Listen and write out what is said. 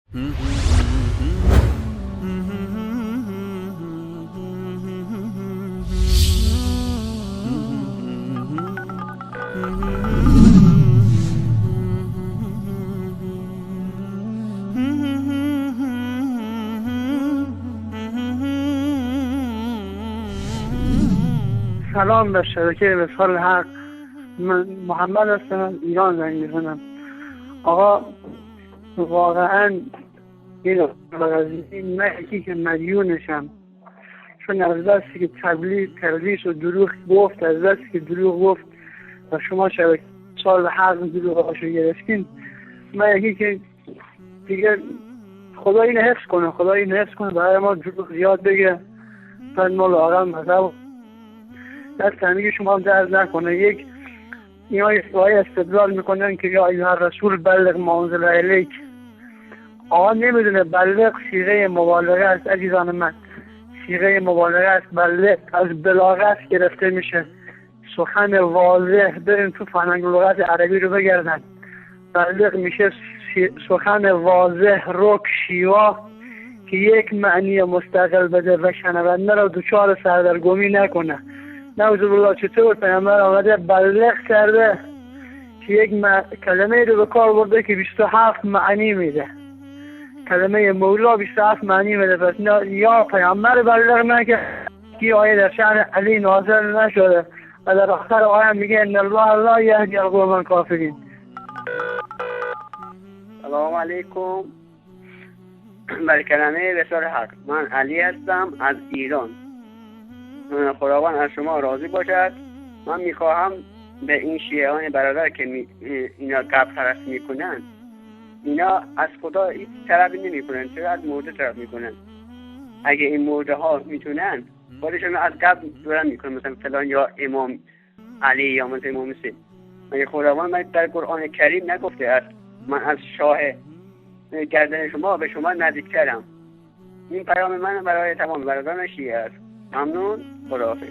سلام به شبکه وصال حق. من محمد هستم، از ایران زنگ میزنم. آقا واقعا این قضیه من یکی که مدیونشم، چون از دستی که تبلیغ و دروغ گفت، از دستی که دروغ گفت و شما شبکه وصال حق دروغ هاشو گرفتین، من یکی که دیگه خدا این حفظ کنه برای ما دروغ زیاد بگه، بعد ما لاغر مذهب دست همگی شما هم درد نکنه. یک اینا استدلال میکنن که یا ایها رسول بلغ ما انزل الیک. آقا نمیدونه بلغ صیغه مبالغه است عزیزان من، صیغه مبالغه است. بلغ از بلاغت گرفته میشه، سخن واضح. برین تو فرهنگ لغت عربی رو بگردن، بلغ میشه سخن واضح، رک، شیوا که یک معنی مستقل بده و شنونده رو دچار سردرگمی نکنه. نعوذ بالله. چطور پیامبر آمده بلغ کرده که یک کلمه رو به کار برده که 27 معنی میده. کلمه مولا 27 معنی میده. پس یا پیامبر بلغ نکرد که آیه در شأن علی نازل نشده و در آخر آیه میگه ان الله لا یهدی القوم الکافرین. سلام علیکم. بر کلمه وصال حق. من علی هستم از ایران. خداوند از شما راضی باشد. من میخواهم به این شیعان برادر که اینا قبر پرست میکنن، اینا از خدا هیچ طلبی نمیکنن، چرا از مرده طلب میکنن؟ اگه این مرده ها میتونن خودشون از قبر دورن میکنن، مثلا فلان یا امام علی یا مثلا امام حسین. مگه خداوند من در قرآن کریم نگفته است من از شاه گردن شما به شما نزدیکترم؟ این پیام من برای تمام برادران شیعه است. ممنون. خداحافظ.